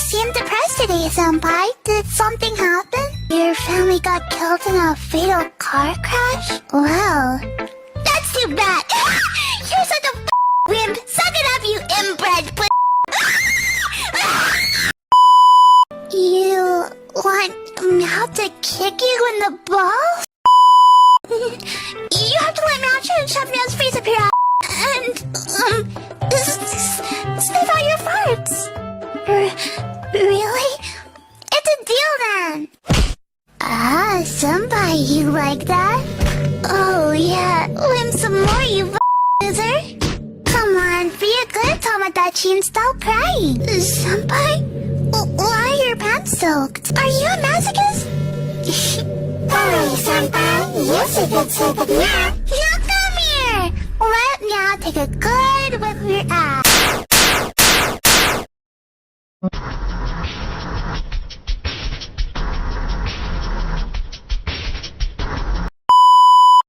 seem depressed today, Senpai. Did something happen? Your family got killed in a fatal car crash? Well, that's too bad. You're such a wimp. Suck it up, you inbred You want Meow to kick you in the balls? You have to let Meow try and shove Meow's face up your ass and, sniff out your farts. Really? It's a deal then. Ah, Senpai, you like that? Oh yeah, limp some more, you loser. Come on, be a good Tomodachi and stop crying. Senpai? Why are your pants soaked? Are you a masochist? Sorry, Senpai. You should get sick of Meow. Now come here. Let Meow take a good whip of your ass.